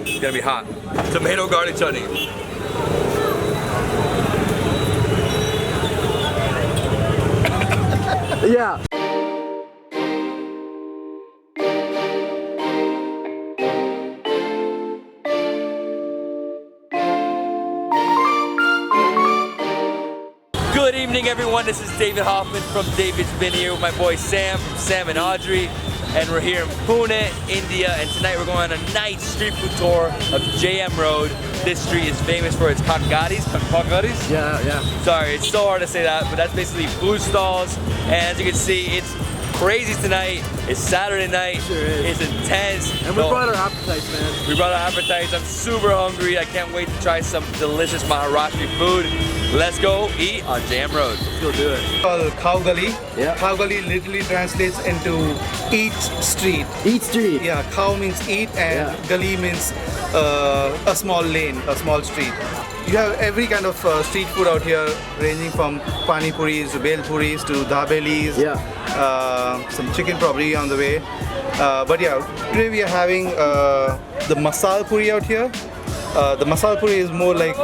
It's gonna be hot. Tomato garlic chutney. Yeah. Good evening, everyone. This is David Hoffman from Davidsbeenhere with my boy Sam from Sam and Audrey. And we're here in Pune, India, and tonight we're going on a night street food tour of JM Road. This street is famous for its pangadis. Pangadis? Yeah. Sorry, it's so hard to say that, but that's basically food stalls. And as you can see, it's crazy tonight. It's Saturday night. Sure is. It's intense. And we brought our appetites, man. We brought our appetites. I'm super hungry. I can't wait to try some delicious Maharashtrian food. Let's go eat on JM Road. Let's go do it. Called Cow Gully. Yeah. Cow Gully literally translates into eat street. Eat street. Yeah, cow means eat and gully means a small lane, a small street. You have every kind of street food out here, ranging from Pani Puris to Bel Puris to bellies. Yeah. Some chicken probably on the way. But yeah, today we are having the Masal Puri out here. The Masal Puri is more like,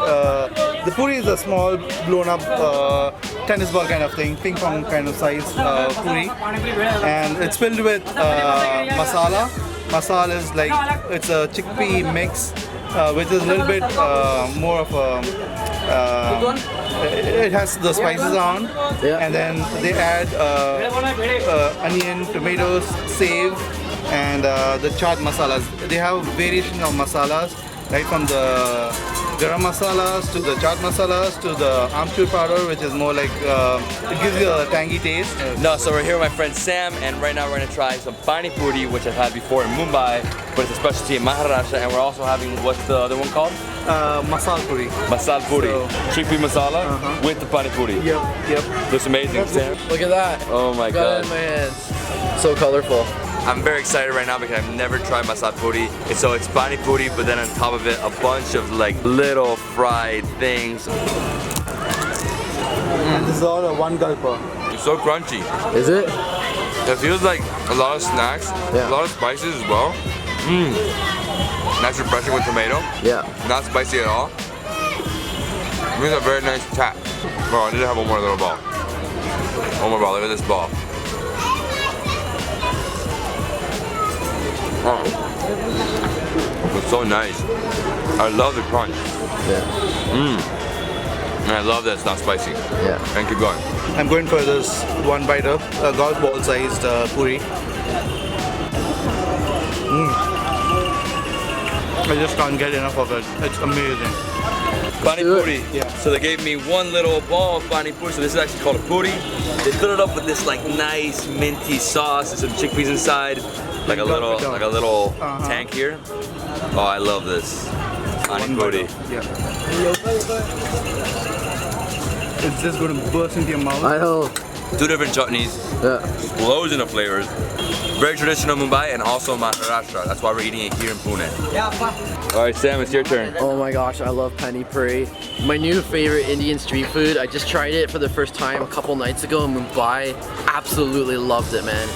the puri is a small blown up tennis ball kind of thing, ping pong kind of size puri. And it's filled with masala. Masala is like, it's a chickpea mix, which is a little bit more of a, it has the spices on. Yeah. And then they add onion, tomatoes, save, and the chaat masalas. They have variation of masalas, right from the garam masalas to the chaat masalas to the amchur powder, which is more like, it gives you a tangy taste. No, so we're here with my friend Sam, and right now we're gonna try some Pani Puri, which I've had before in Mumbai, but it's a specialty in Maharashtra, and we're also having, what's the other one called? Masal Puri. Masal Puri. So- Chickpea masala with the Pani Puri. Yep. Looks amazing, Sam. Look at that. Oh my Got it god. in my hands. So colorful. I'm very excited right now because I've never tried Masal Puri. And so it's Pani Puri, but then on top of it, a bunch of like little fried things. And this is all a one gulper. It's so crunchy. Is it? It feels like a lot of snacks, Yeah. a lot of spices as well. Nice refreshing with tomato. Yeah. Not spicy at all. It makes a very nice chaat. Oh, I need to have one more little ball. One more ball. Look at this ball. Oh. It's so nice. I love the crunch. Yeah. And I love that it's not spicy. Yeah. And keep going. I'm going for this one bite of a golf ball sized puri. I just can't get enough of it. It's amazing. Pani do it. Puri. Yeah. So they gave me one little ball of Pani Puri. So this is actually called a puri. They fill it up with this like nice minty sauce and some chickpeas inside. Like a little tank here. Oh, I love this. Pani Puri. Yeah. It's just going to burst into your mouth. I know. Two different chutneys. Yeah. Explosion of flavors. Very traditional Mumbai and also Maharashtra. That's why we're eating it here in Pune. All right, Sam, it's your turn. Oh my gosh, I love Pani Puri. My new favorite Indian street food. I just tried it for the first time a couple nights ago in Mumbai. Absolutely loved it, man.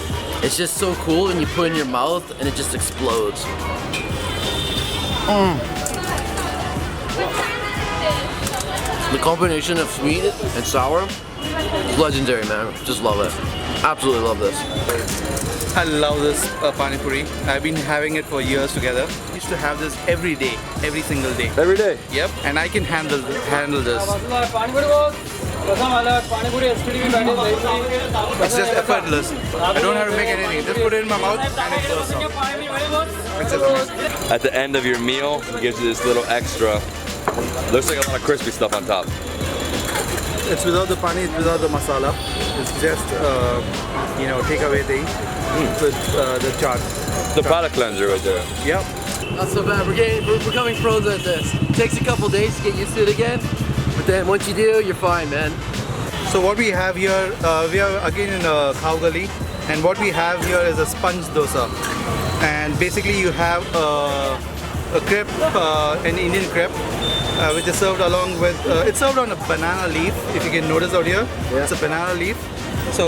It's just so cool when you put it in your mouth and it just explodes. The combination of sweet and sour is legendary, man. Just love it. Absolutely love this. I love this Pani Puri. I've been having it for years together. I used to have this every day, every single day. Every day. Yep, and I can handle this. It's just effortless. I don't have to make anything. Just put it in my mouth and it goes up. It's just amazing. At the end of your meal, it gives you this little extra. Looks like a lot of crispy stuff on top. It's without the pani, it's without the masala. It's just, takeaway thing with the chaat. The palate cleanser right there. Yep. Not so bad. We're becoming pros at this. It takes a couple days to get used to it again, but then once you do, you're fine, man. So what we have here, we are again in a Cow Gully, and what we have here is a sponge dosa. And basically you have a crepe, an Indian crepe, which is served along with, it's served on a banana leaf, if you can notice out here. Yeah. It's a banana leaf. So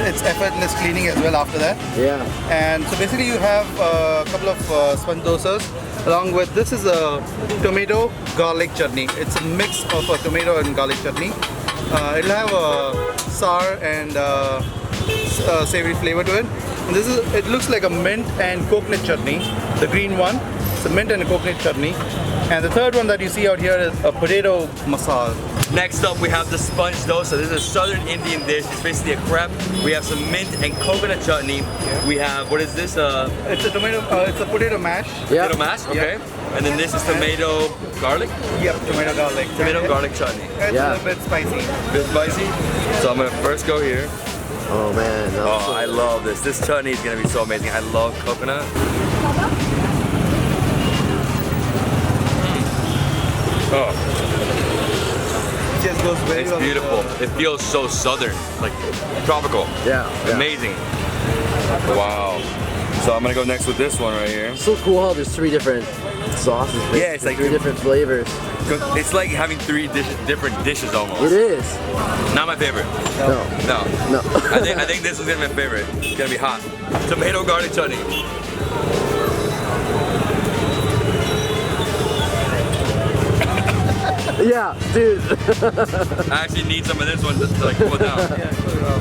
it's effortless cleaning as well after that. Yeah. And so basically you have a couple of sponge dosas along with this is a tomato garlic chutney. It's a mix of a tomato and garlic chutney. It'll have a sour and savory flavor to it. And it looks like a mint and coconut chutney, the green one. It's a mint and a coconut chutney. And the third one that you see out here is a potato masala. Next up, we have the sponge dosa. This is a southern Indian dish. It's basically a crepe. We have some mint and coconut chutney. We have, what is this? It's a tomato, it's a potato mash. Yeah. Potato mash, okay. Yeah. And then this is tomato garlic? Yep, tomato garlic. Tomato garlic chutney. It's Yeah. a little bit spicy. Bit spicy. So I'm gonna first go here. Oh man. Oh, I love this. This chutney is gonna be so amazing. I love coconut. Oh, It just goes very it's well with beautiful. It feels so southern, like tropical. Yeah. Amazing. Wow. So I'm gonna go next with this one right here. So cool how there's 3 different sauces. Basically. Yeah, it's like 3 different flavors. It's like having 3 different dishes almost. It is. Not my favorite. No. No. No. I think this is gonna be my favorite. It's gonna be hot. Tomato garlic chutney. Yeah, dude. I actually need some of this one to like cool it down.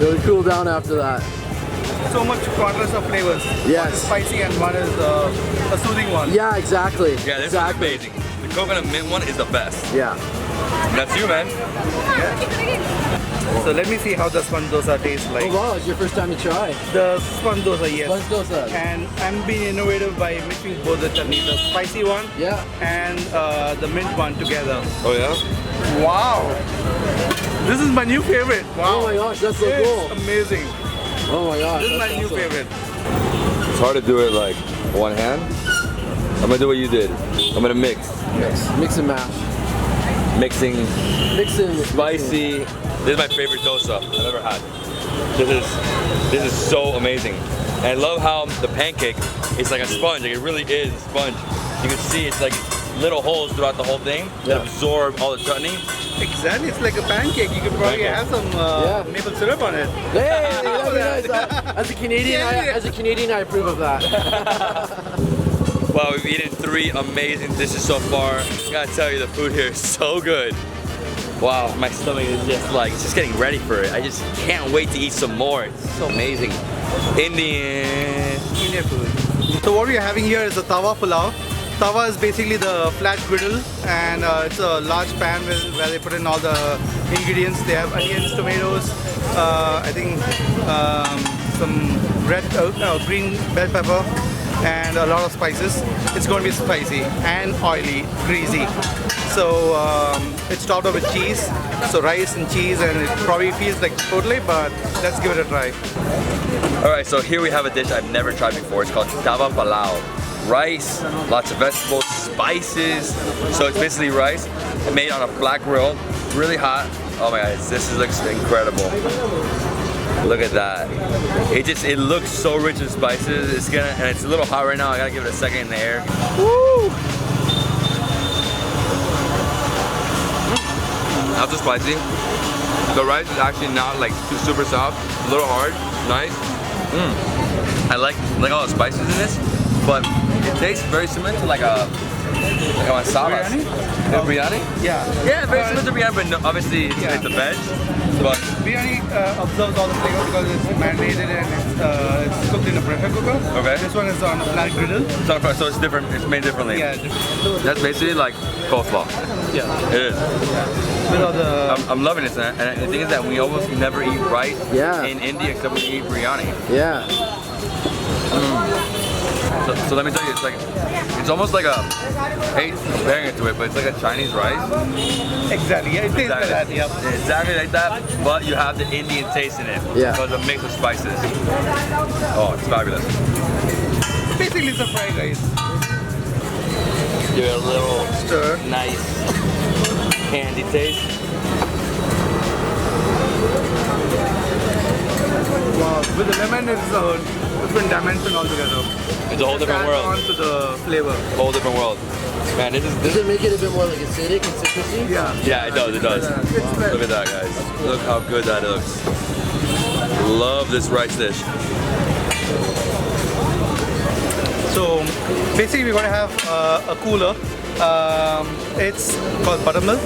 It'll cool down after that. so much contrast of flavors. Yes. One is spicy and one is a soothing one. Yeah, exactly. Yeah, this exactly. is amazing. The coconut mint one is the best. Yeah. That's you, man. So let me see how the sponge dosa tastes like. Oh wow, it's your first time to try. The sponge dosa, yes. Sponge dosa. And I'm being innovative by mixing both the chutney, the spicy one Yeah. and the mint one together. Oh yeah? Wow! This is my new favorite. Wow! Oh my gosh, that's so It's cool. amazing. Oh my gosh. This is my that's new awesome. favorite. It's hard to do it like one hand. I'm gonna do what you did. I'm gonna mix. Mix and mash. Mixing Mixing. spicy. This is my favorite dosa I've ever had. This is so amazing. And I love how the pancake is like a sponge. Like it really is a sponge. You can see it's like little holes throughout the whole thing that absorb all the chutney. Exactly, it's like a pancake. You could probably Pancake. have some maple syrup on it. Hey, that'd be nice. As a Canadian, as a Canadian, I approve of that. Wow, we've eaten 3 amazing dishes so far. I gotta tell you, the food here is so good. Wow, my stomach is just like, it's just getting ready for it. I just can't wait to eat some more. It's so amazing. Indian food. So what we are having here is a tawa pulao. Tawa is basically the flat griddle, and it's a large pan where they put in all the ingredients. They have onions, tomatoes, I think some green bell pepper, and a lot of spices. It's going to be spicy and oily, greasy. So it's topped up with cheese, so rice and cheese, and it probably feels like totally, but let's give it a try. All right, so here we have a dish I've never tried before. It's called Tawa Pulao. Rice, lots of vegetables, spices. So it's basically rice made on a flat grill, really hot. Oh my God, looks incredible. Look at that. It looks so rich in spices. And it's a little hot right now. I gotta give it a second in the air. Woo! Not too spicy. The rice is actually not like too super soft. A little hard, nice. I like all the spices in this, but it tastes very similar to like a masala. Biryani? Yeah. Yeah, very similar to biryani, but no, obviously it's a veg. But Biryani absorbs all the flavor because it's marinated and it's cooked in a pressure cooker. Okay. This one is on a flat griddle. so it's different. It's made differently. Yeah. That's basically like coleslaw. Yeah. It is. With all the I'm loving this, and the thing is that we almost never eat rice in India except we eat biryani. Yeah. So let me tell you, it's almost like I hate comparing it to it, but it's like a Chinese rice. exactly. Yeah, it tastes like that. Yep. Exactly like that, but you have the Indian taste in it. Yeah. So it's a mix of spices. Oh, it's fabulous. Basically, it's a fried rice. Give it a little Stir. nice candy taste. Wow. With the lemon, it's different dimension altogether. It's a whole different Add world. on to the flavor. Whole different world. Man, this Does is it make it a bit more like acidic and citrusy? Yeah. yeah, it does, it does. Look at that, guys. Look how good that looks. Love this rice dish. So basically we're gonna have a cooler. It's called buttermilk,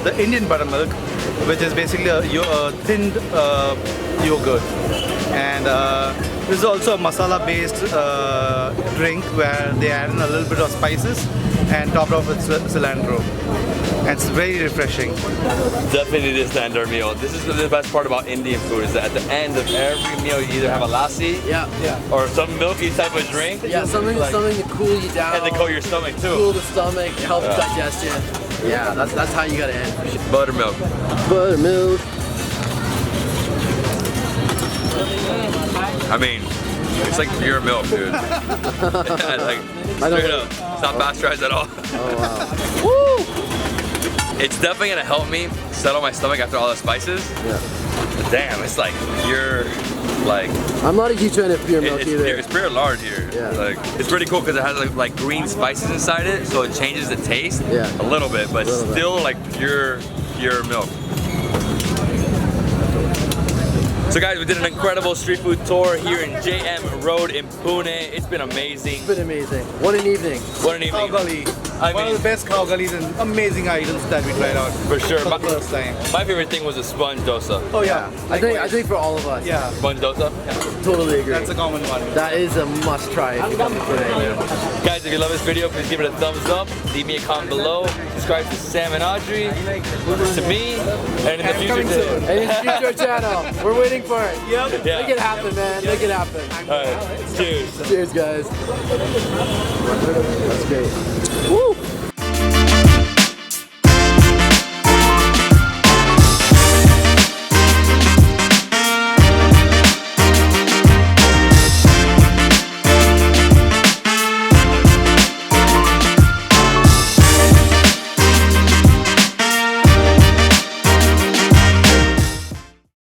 the Indian buttermilk, which is basically a thinned yogurt. And this is also a masala-based drink where they add in a little bit of spices and topped off with cilantro. And it's very refreshing. Definitely this standard meal. This is the best part about Indian food is that at the end of every meal you either have a lassi Yeah. or some milky type of drink. Yeah, something to cool you down. And to coat your stomach too. Cool the stomach, help digestion. Yeah, that's how you gotta end. Buttermilk. Buttermilk. I mean, it's like pure milk, dude. Like, straight up. It's not pasteurized at all. Oh wow. Woo! It's definitely gonna help me settle my stomach after all the spices. Yeah. But damn, it's like you're like I'm not a huge fan of pure milk either. it's pure lard here. Yeah. Like it's pretty cool because it has like green spices inside it, so it changes the taste a little bit, but still like pure milk. So guys, we did an incredible street food tour here in JM Road in Pune. It's been amazing. It's been amazing. What an evening. What an evening. Cow Gully. I One mean, of the best cow gullies and amazing items that we tried out for sure. for the first time. My favorite thing was the sponge dosa. Oh yeah. I think for all of us. Yeah. Sponge dosa? Totally agree. That's a common one. That is a must try if you come to Pune. Guys, if you love this video, please give it a thumbs up. Leave me a comment below. Subscribe to Sam and Audrey, to me, and in the future too. And it's future channel. We're waiting for it. Yep. Yeah. Make it happen, man. Make it happen. All right. Cheers. Cheers, guys. That's great.